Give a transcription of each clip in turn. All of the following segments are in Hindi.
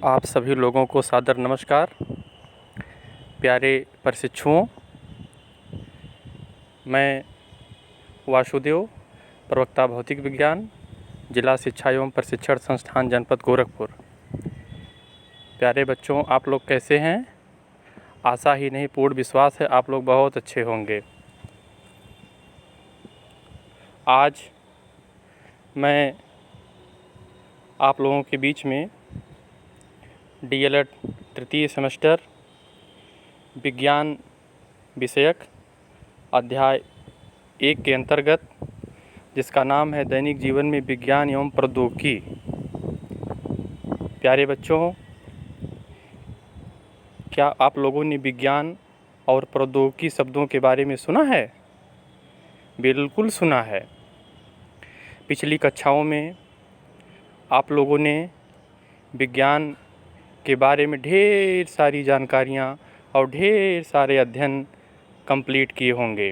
आप सभी लोगों को सादर नमस्कार। प्यारे प्रशिक्षुओं, मैं वासुदेव, प्रवक्ता भौतिक विज्ञान, जिला शिक्षा एवं प्रशिक्षण संस्थान जनपद गोरखपुर। प्यारे बच्चों, आप लोग कैसे हैं? आशा ही नहीं पूर्ण विश्वास है आप लोग बहुत अच्छे होंगे। आज मैं आप लोगों के बीच में डीएलएड तृतीय सेमेस्टर विज्ञान विषयक अध्याय 1 के अंतर्गत, जिसका नाम है दैनिक जीवन में विज्ञान एवं प्रौद्योगिकी। प्यारे बच्चों, क्या आप लोगों ने विज्ञान और प्रौद्योगिकी शब्दों के बारे में सुना है? बिल्कुल सुना है। पिछली कक्षाओं में आप लोगों ने विज्ञान के बारे में ढेर सारी जानकारियाँ और ढेर सारे अध्ययन कंप्लीट किए होंगे।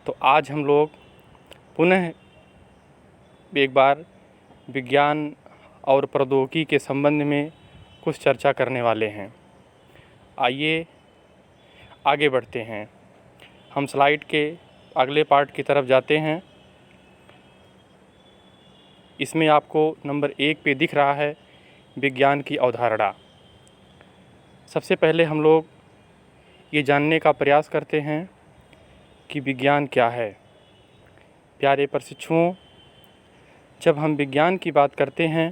तो आज हम लोग पुनः एक बार विज्ञान और प्रौद्योगिकी के संबंध में कुछ चर्चा करने वाले हैं। आइए आगे बढ़ते हैं। हम स्लाइड के अगले पार्ट की तरफ जाते हैं। इसमें आपको नंबर 1 पे दिख रहा है विज्ञान की अवधारणा। सबसे पहले हम लोग ये जानने का प्रयास करते हैं कि विज्ञान क्या है। प्यारे प्रशिक्षुओं, जब हम विज्ञान की बात करते हैं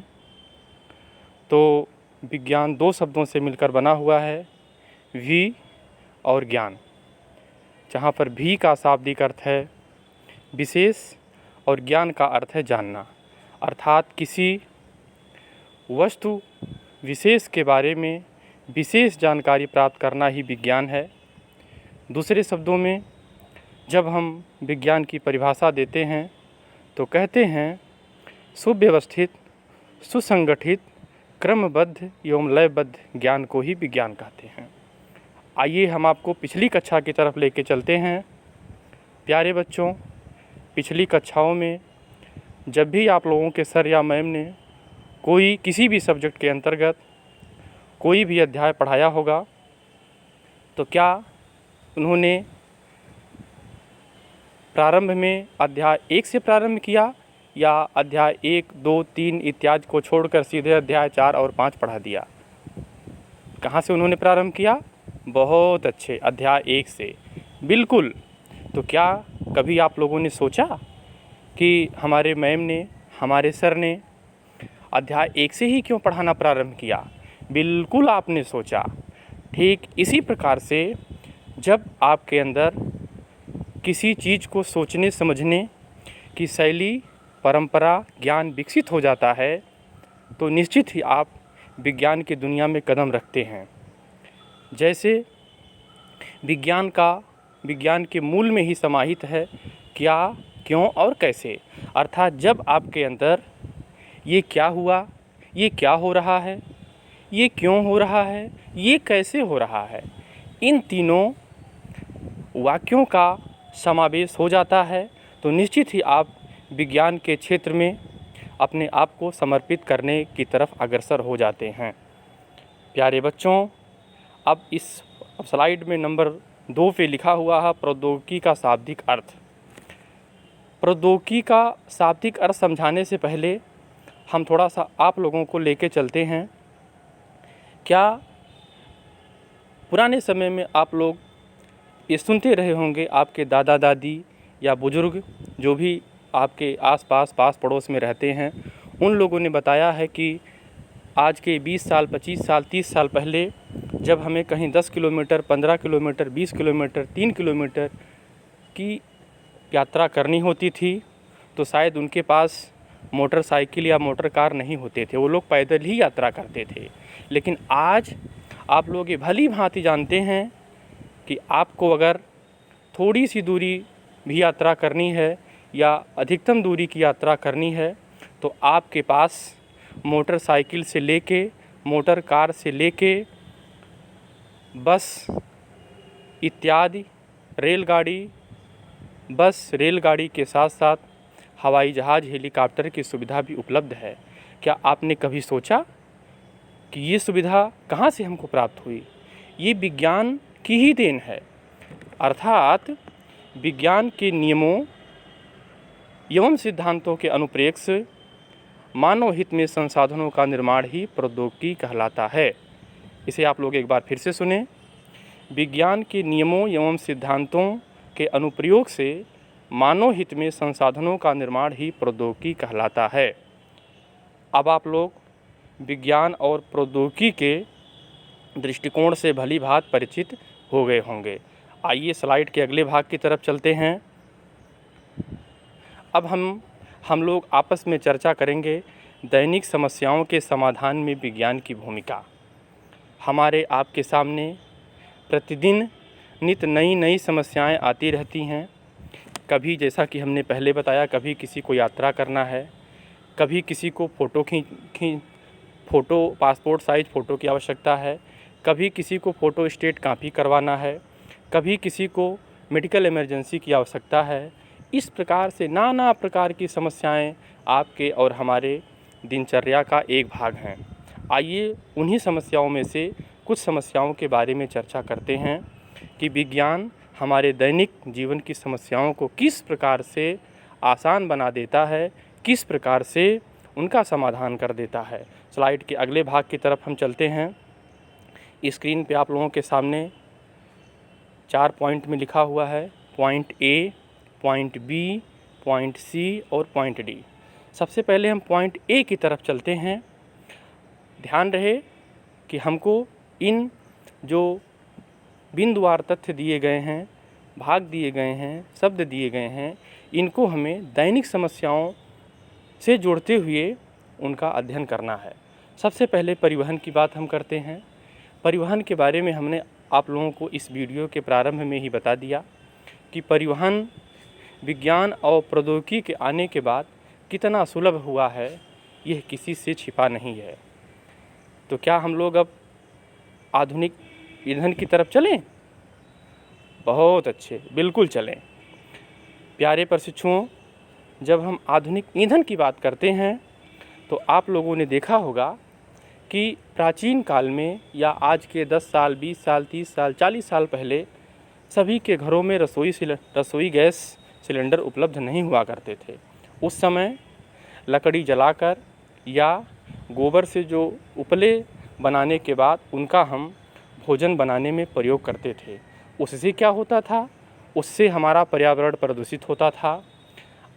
तो विज्ञान 2 शब्दों से मिलकर बना हुआ है, वी और ज्ञान। जहाँ पर भी का शाब्दिक अर्थ है विशेष और ज्ञान का अर्थ है जानना, अर्थात किसी वस्तु विशेष के बारे में विशेष जानकारी प्राप्त करना ही विज्ञान है। दूसरे शब्दों में जब हम विज्ञान की परिभाषा देते हैं तो कहते हैं सुव्यवस्थित, सुसंगठित, क्रमबद्ध एवं लयबद्ध ज्ञान को ही विज्ञान कहते हैं। आइए हम आपको पिछली कक्षा की तरफ लेके चलते हैं। प्यारे बच्चों, पिछली कक्षाओं में जब भी आप लोगों के सर या मैम ने किसी भी सब्जेक्ट के अंतर्गत कोई भी अध्याय पढ़ाया होगा तो क्या उन्होंने प्रारंभ में अध्याय 1 से प्रारंभ किया या अध्याय 1, 2, 3 इत्यादि को छोड़कर सीधे अध्याय 4 और 5 पढ़ा दिया? कहाँ से उन्होंने प्रारंभ किया? बहुत अच्छे, अध्याय 1 से। बिल्कुल। तो क्या कभी आप लोगों ने सोचा कि हमारे मैम ने, हमारे सर ने अध्याय 1 से ही क्यों पढ़ाना प्रारंभ किया? बिल्कुल आपने सोचा। ठीक इसी प्रकार से जब आपके अंदर किसी चीज़ को सोचने समझने की शैली, परंपरा, ज्ञान विकसित हो जाता है तो निश्चित ही आप विज्ञान की दुनिया में कदम रखते हैं। जैसे विज्ञान के मूल में ही समाहित है क्या, क्यों और कैसे। अर्थात जब आपके अंदर ये क्या हुआ, ये क्या हो रहा है, ये क्यों हो रहा है, ये कैसे हो रहा है, इन तीनों वाक्यों का समावेश हो जाता है तो निश्चित ही आप विज्ञान के क्षेत्र में अपने आप को समर्पित करने की तरफ अग्रसर हो जाते हैं। प्यारे बच्चों, अब इस स्लाइड में नंबर 2 पे लिखा हुआ है प्रौद्योगिकी का शाब्दिक अर्थ। प्रौद्योगिकी का शाब्दिक अर्थ समझाने से पहले हम थोड़ा सा आप लोगों को लेके चलते हैं। क्या पुराने समय में आप लोग ये सुनते रहे होंगे, आपके दादा दादी या बुजुर्ग जो भी आपके आसपास पास पड़ोस में रहते हैं, उन लोगों ने बताया है कि आज के 20 साल, 25 साल, 30 साल पहले जब हमें कहीं 10 किलोमीटर, 15 किलोमीटर, 20 किलोमीटर, 3 किलोमीटर की यात्रा करनी होती थी तो शायद उनके पास मोटरसाइकिल या मोटर कार नहीं होते थे, वो लोग पैदल ही यात्रा करते थे। लेकिन आज आप लोग ये भली भांति जानते हैं कि आपको अगर थोड़ी सी दूरी भी यात्रा करनी है या अधिकतम दूरी की यात्रा करनी है तो आपके पास मोटरसाइकिल से लेके, मोटर कार से लेके, बस इत्यादि, रेलगाड़ी के साथ साथ हवाई जहाज़, हेलीकॉप्टर की सुविधा भी उपलब्ध है। क्या आपने कभी सोचा कि ये सुविधा कहाँ से हमको प्राप्त हुई। ये विज्ञान की ही देन है, अर्थात विज्ञान के नियमों एवं सिद्धांतों के अनुप्रेक्ष मानव हित में संसाधनों का निर्माण ही प्रौद्योगिकी कहलाता है। इसे आप लोग एक बार फिर से सुने। विज्ञान के नियमों एवं सिद्धांतों के अनुप्रयोग से मानव हित में संसाधनों का निर्माण ही प्रौद्योगिकी कहलाता है। अब आप लोग विज्ञान और प्रौद्योगिकी के दृष्टिकोण से भली भांति परिचित हो गए होंगे। आइए स्लाइड के अगले भाग की तरफ चलते हैं। अब हम लोग आपस में चर्चा करेंगे दैनिक समस्याओं के समाधान में विज्ञान की भूमिका। हमारे आपके सामने प्रतिदिन नित नई समस्याएं आती रहती हैं। कभी, जैसा कि हमने पहले बताया, कभी किसी को यात्रा करना है, कभी किसी को फ़ोटो पासपोर्ट साइज़ फ़ोटो की आवश्यकता है, कभी किसी को फ़ोटो स्टेट कॉपी करवाना है, कभी किसी को मेडिकल इमरजेंसी की आवश्यकता है। इस प्रकार से नाना प्रकार की समस्याएं आपके और हमारे दिनचर्या का एक भाग हैं। आइए उन्हीं समस्याओं में से कुछ समस्याओं के बारे में चर्चा करते हैं कि विज्ञान हमारे दैनिक जीवन की समस्याओं को किस प्रकार से आसान बना देता है, किस प्रकार से उनका समाधान कर देता है। स्लाइड के अगले भाग की तरफ हम चलते हैं। स्क्रीन पे आप लोगों के सामने 4 पॉइंट में लिखा हुआ है, point A, point B, point C और पॉइंट डी। सबसे पहले हम पॉइंट ए की तरफ चलते हैं। ध्यान रहे कि हमको इन जो बिंदुवार तथ्य दिए गए हैं, भाग दिए गए हैं, शब्द दिए गए हैं, इनको हमें दैनिक समस्याओं से जोड़ते हुए उनका अध्ययन करना है। सबसे पहले परिवहन की बात हम करते हैं। परिवहन के बारे में हमने आप लोगों को इस वीडियो के प्रारंभ में ही बता दिया कि परिवहन विज्ञान और प्रौद्योगिकी के आने के बाद कितना सुलभ हुआ है, यह किसी से छिपा नहीं है। तो क्या हम लोग अब आधुनिक ईंधन की तरफ चलें? बहुत अच्छे, बिल्कुल चलें। प्यारे प्रशिक्षुओं, जब हम आधुनिक ईंधन की बात करते हैं तो आप लोगों ने देखा होगा कि प्राचीन काल में या आज के 10 साल, 20 साल, 30 साल, 40 साल पहले सभी के घरों में रसोई गैस सिलेंडर उपलब्ध नहीं हुआ करते थे। उस समय लकड़ी जलाकर या गोबर से जो उपले बनाने के बाद उनका हम भोजन बनाने में प्रयोग करते थे। उससे क्या होता था? उससे हमारा पर्यावरण प्रदूषित होता था।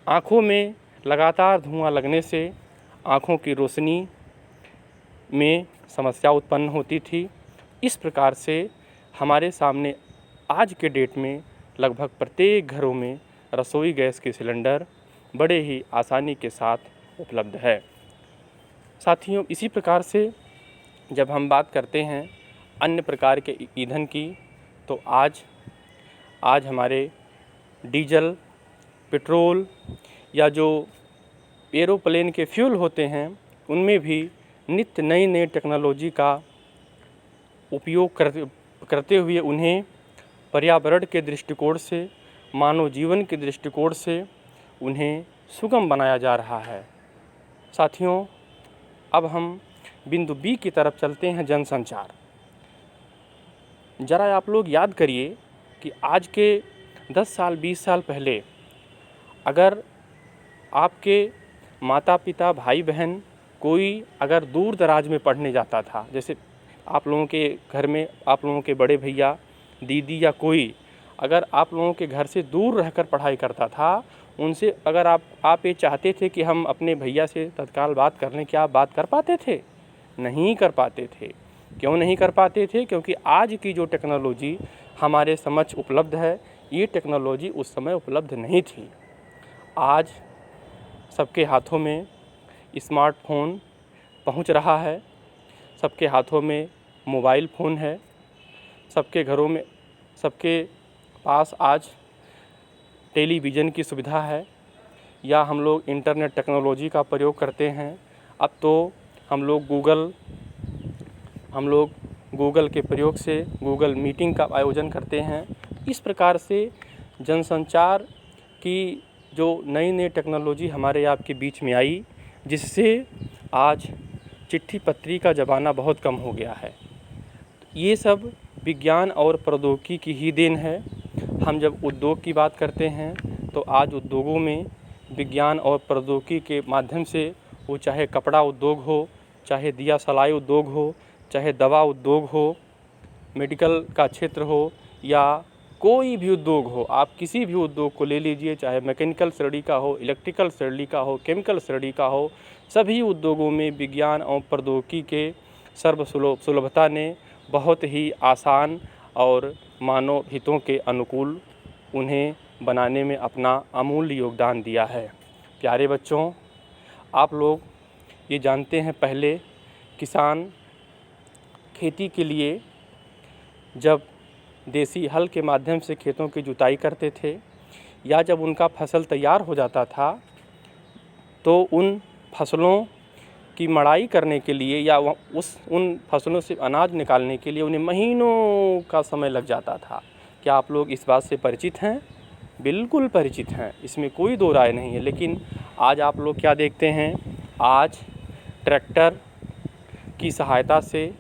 आँखों में लगातार धुआं लगने से आँखों की रोशनी में समस्या उत्पन्न होती थी। इस प्रकार से हमारे सामने आज के डेट में लगभग प्रत्येक घरों में रसोई गैस के सिलेंडर बड़े ही आसानी के साथ उपलब्ध है। साथियों, इसी प्रकार से जब हम बात करते हैं अन्य प्रकार के ईंधन की, तो आज हमारे डीजल, पेट्रोल या जो एरोप्लेन के फ्यूल होते हैं, उनमें भी नित्य नई टेक्नोलॉजी का उपयोग करते हुए उन्हें पर्यावरण के दृष्टिकोण से, मानव जीवन के दृष्टिकोण से उन्हें सुगम बनाया जा रहा है। साथियों, अब हम बिंदु बी की तरफ चलते हैं, जनसंचार। ज़रा आप लोग याद करिए कि आज के 10 साल, 20 साल पहले अगर आपके माता पिता, भाई बहन कोई अगर दूर दराज में पढ़ने जाता था, जैसे आप लोगों के घर में आप लोगों के बड़े भैया, दीदी या कोई अगर आप लोगों के घर से दूर रहकर पढ़ाई करता था, उनसे अगर आप ये चाहते थे कि हम अपने भैया से तत्काल बात कर लें, क्या आप बात कर पाते थे? नहीं कर पाते थे। क्यों नहीं कर पाते थे? क्योंकि आज की जो टेक्नोलॉजी हमारे समक्ष उपलब्ध है, ये टेक्नोलॉजी उस समय उपलब्ध नहीं थी। आज सबके हाथों में स्मार्टफोन पहुंच रहा है, सबके हाथों में मोबाइल फ़ोन है, सबके घरों में, सबके पास आज टेलीविज़न की सुविधा है, या हम लोग इंटरनेट टेक्नोलॉजी का प्रयोग करते हैं। अब तो हम लोग गूगल के प्रयोग से गूगल मीटिंग का आयोजन करते हैं। इस प्रकार से जनसंचार की जो नई टेक्नोलॉजी हमारे आपके बीच में आई, जिससे आज चिट्ठी पत्री का ज़माना बहुत कम हो गया है। ये सब विज्ञान और प्रौद्योगिकी की ही देन है। हम जब उद्योग की बात करते हैं तो आज उद्योगों में विज्ञान और प्रौद्योगिकी के माध्यम से, वो चाहे कपड़ा उद्योग हो, चाहे दिया सलाई उद्योग हो, चाहे दवा उद्योग हो, मेडिकल का क्षेत्र हो, या कोई भी उद्योग हो, आप किसी भी उद्योग को ले लीजिए, चाहे मैकेनिकल श्रेणी का हो, इलेक्ट्रिकल श्रेणी का हो, केमिकल श्रेणी का हो, सभी उद्योगों में विज्ञान और प्रौद्योगिकी के सुलभता ने बहुत ही आसान और मानव हितों के अनुकूल उन्हें बनाने में अपना अमूल्य योगदान दिया है। प्यारे बच्चों, आप लोग ये जानते हैं, पहले किसान खेती के लिए जब देसी हल के माध्यम से खेतों की जुताई करते थे, या जब उनका फसल तैयार हो जाता था तो उन फसलों की मड़ाई करने के लिए या उन फसलों से अनाज निकालने के लिए उन्हें महीनों का समय लग जाता था। क्या आप लोग इस बात से परिचित हैं? बिल्कुल परिचित हैं, इसमें कोई दो राय नहीं है। लेकिन आज आप लोग क्या देखते हैं, आज ट्रैक्टर की सहायता से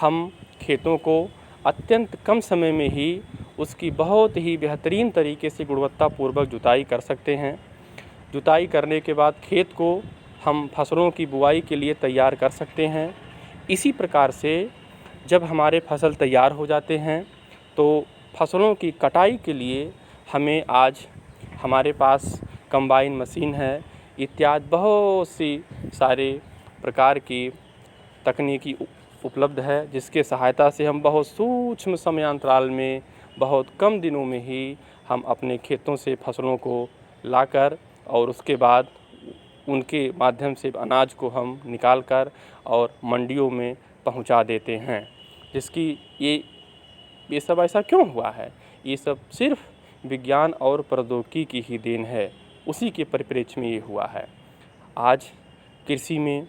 हम खेतों को अत्यंत कम समय में ही उसकी बहुत ही बेहतरीन तरीके से गुणवत्तापूर्वक जुताई कर सकते हैं। जुताई करने के बाद खेत को हम फसलों की बुआई के लिए तैयार कर सकते हैं। इसी प्रकार से जब हमारे फसल तैयार हो जाते हैं तो फसलों की कटाई के लिए हमें आज हमारे पास कंबाइन मशीन है, इत्यादि बहुत सी सारे प्रकार की तकनीकी उपलब्ध है, जिसके सहायता से हम बहुत सूक्ष्म समयांतराल में, बहुत कम दिनों में ही हम अपने खेतों से फसलों को लाकर और उसके बाद उनके माध्यम से अनाज को हम निकाल कर और मंडियों में पहुंचा देते हैं। जिसकी ये सब ऐसा क्यों हुआ है? ये सब सिर्फ विज्ञान और प्रौद्योगिकी की ही देन है, उसी के परिप्रेक्ष्य में ये हुआ है। आज कृषि में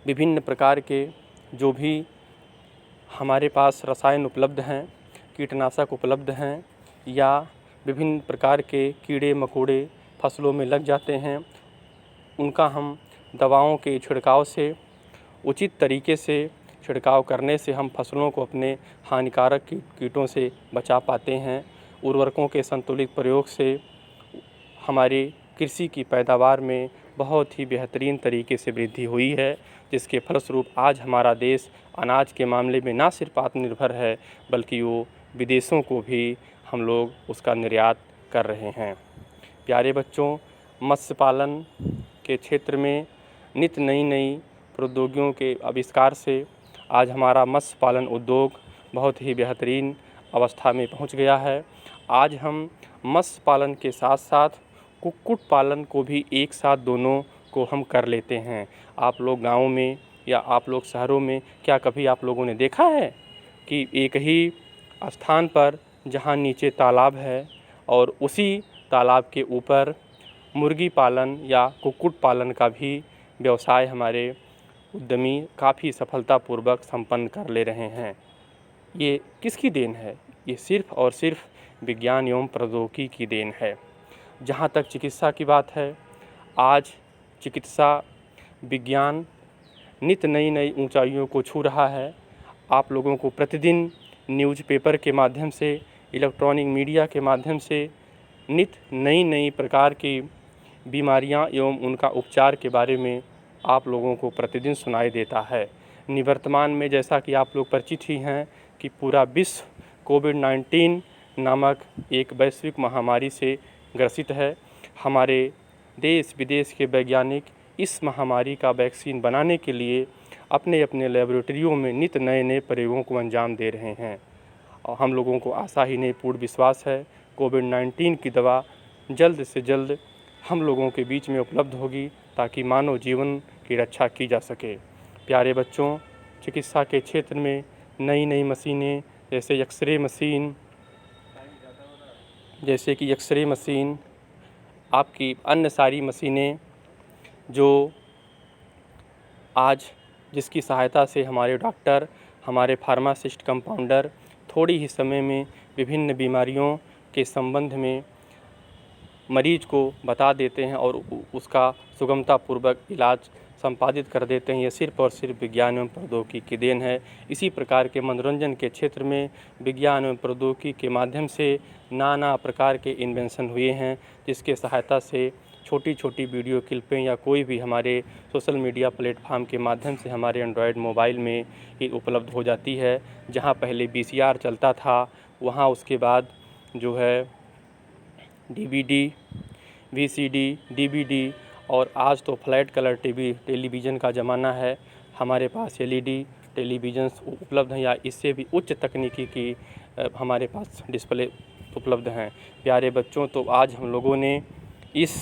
विभिन्न प्रकार के जो भी हमारे पास रसायन उपलब्ध हैं, कीटनाशक उपलब्ध हैं, या विभिन्न प्रकार के कीड़े मकोड़े फसलों में लग जाते हैं, उनका हम दवाओं के छिड़काव से, उचित तरीके से छिड़काव करने से हम फसलों को अपने हानिकारक कीटों से बचा पाते हैं। उर्वरकों के संतुलित प्रयोग से हमारी कृषि की पैदावार में बहुत ही बेहतरीन तरीके से वृद्धि हुई है, जिसके फलस्वरूप आज हमारा देश अनाज के मामले में ना सिर्फ आत्मनिर्भर है, बल्कि वो विदेशों को भी हम लोग उसका निर्यात कर रहे हैं। प्यारे बच्चों, मत्स्य पालन के क्षेत्र में नित्य नई प्रौद्योगिकियों के आविष्कार से आज हमारा मत्स्य पालन उद्योग बहुत ही बेहतरीन अवस्था में पहुंच गया है। आज हम मत्स्य पालन के साथ साथ कुक्कुट पालन को भी एक साथ दोनों को हम कर लेते हैं। आप लोग गाँव में या आप लोग शहरों में क्या कभी आप लोगों ने देखा है कि एक ही स्थान पर जहाँ नीचे तालाब है और उसी तालाब के ऊपर मुर्गी पालन या कुक्कुट पालन का भी व्यवसाय हमारे उद्यमी काफ़ी सफलतापूर्वक संपन्न कर ले रहे हैं? ये किसकी देन है? ये सिर्फ और सिर्फ विज्ञान एवं प्रौद्योगिकी की देन है। जहाँ तक चिकित्सा की बात है, आज चिकित्सा विज्ञान नित्य नई ऊंचाइयों को छू रहा है। आप लोगों को प्रतिदिन न्यूज़पेपर के माध्यम से, इलेक्ट्रॉनिक मीडिया के माध्यम से नित्य नई प्रकार की बीमारियां एवं उनका उपचार के बारे में आप लोगों को प्रतिदिन सुनाई देता है। निवर्तमान में जैसा कि आप लोग परिचित ही हैं कि पूरा विश्व कोविड-19 नामक एक वैश्विक महामारी से ग्रसित है। हमारे देश विदेश के वैज्ञानिक इस महामारी का वैक्सीन बनाने के लिए अपने अपने लैबोरेटरियों में नित्य नए प्रयोगों को अंजाम दे रहे हैं। और हम लोगों को आशा ही नहीं, पूर्ण विश्वास है कोविड-19 की दवा जल्द से जल्द हम लोगों के बीच में उपलब्ध होगी, ताकि मानव जीवन की रक्षा की जा सके। प्यारे बच्चों, चिकित्सा के क्षेत्र में नई मशीनें जैसे एक्सरे मशीन, आपकी अन्य सारी मशीनें जो आज जिसकी सहायता से हमारे डॉक्टर, हमारे फार्मासिस्ट, कंपाउंडर थोड़ी ही समय में विभिन्न बीमारियों के संबंध में मरीज को बता देते हैं और उसका सुगमतापूर्वक इलाज संपादित कर देते हैं, ये सिर्फ और सिर्फ विज्ञान एवं प्रौद्योगिकी की देन है। इसी प्रकार के मनोरंजन के क्षेत्र में विज्ञान एवं प्रौद्योगिकी के माध्यम से नाना प्रकार के इन्वेंशन हुए हैं, जिसके सहायता से छोटी छोटी वीडियो क्लिपें या कोई भी हमारे सोशल मीडिया प्लेटफॉर्म के माध्यम से हमारे एंड्रॉयड मोबाइल में ही उपलब्ध हो जाती है। जहां पहले VCR चलता था, वहां उसके बाद जो है DVD, VCD, DVD और आज तो फ्लैट कलर टेलीविज़न का ज़माना है। हमारे पास LED टेलीविज़न्स उपलब्ध हैं या इससे भी उच्च तकनीकी की हमारे पास डिस्प्ले उपलब्ध हैं। प्यारे बच्चों, तो आज हम लोगों ने इस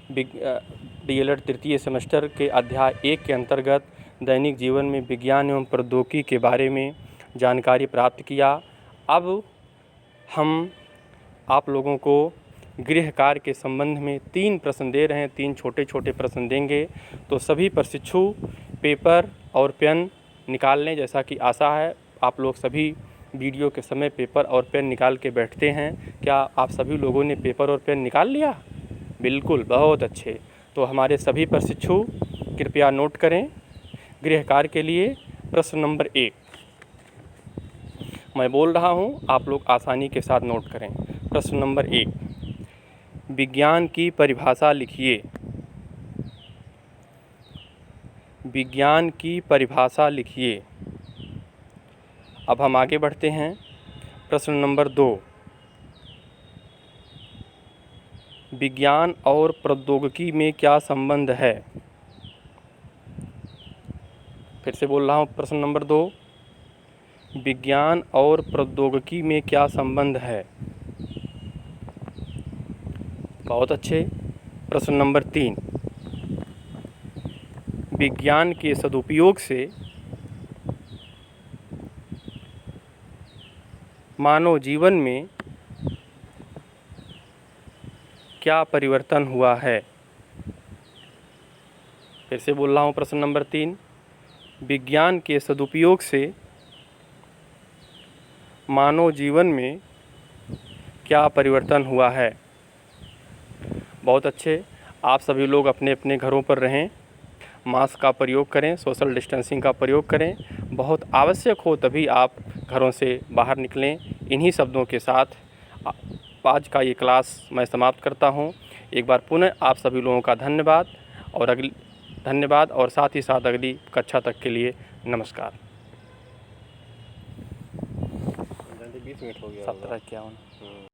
DLED तृतीय सेमेस्टर के अध्याय 1 के अंतर्गत दैनिक जीवन में विज्ञान एवं प्रौद्योगिकी के बारे में जानकारी प्राप्त किया। अब हम आप लोगों को गृह कार्य के संबंध में 3 प्रश्न दे रहे हैं, 3 छोटे छोटे प्रश्न देंगे। तो सभी प्रशिक्षु पेपर और पेन निकाल लें। जैसा कि आशा है आप लोग सभी वीडियो के समय पेपर और पेन निकाल के बैठते हैं। क्या आप सभी लोगों ने पेपर और पेन निकाल लिया? बिल्कुल, बहुत अच्छे। तो हमारे सभी प्रशिक्षु कृपया नोट करें गृह कार्य के लिए। प्रश्न नंबर 1 मैं बोल रहा हूं, आप लोग आसानी के साथ नोट करें। प्रश्न नंबर 1, विज्ञान की परिभाषा लिखिए। विज्ञान की परिभाषा लिखिए। अब हम आगे बढ़ते हैं। प्रश्न नंबर 2, विज्ञान और प्रौद्योगिकी में क्या संबंध है? फिर से बोल रहा हूँ, प्रश्न नंबर 2, विज्ञान और प्रौद्योगिकी में क्या संबंध है? बहुत अच्छे। प्रश्न नंबर 3, विज्ञान के सदुपयोग से मानव जीवन में क्या परिवर्तन हुआ है? फिर से बोल रहा हूँ, प्रश्न नंबर 3, विज्ञान के सदुपयोग से मानव जीवन में क्या परिवर्तन हुआ है? बहुत अच्छे। आप सभी लोग अपने अपने घरों पर रहें, मास्क का प्रयोग करें, सोशल डिस्टेंसिंग का प्रयोग करें। बहुत आवश्यक हो तभी आप घरों से बाहर निकलें। इन्हीं शब्दों के साथ आज का ये क्लास मैं समाप्त करता हूँ। एक बार पुनः आप सभी लोगों का धन्यवाद और साथ ही साथ अगली कक्षा तक के लिए नमस्कार। 20 मिनट हो गया। 17 51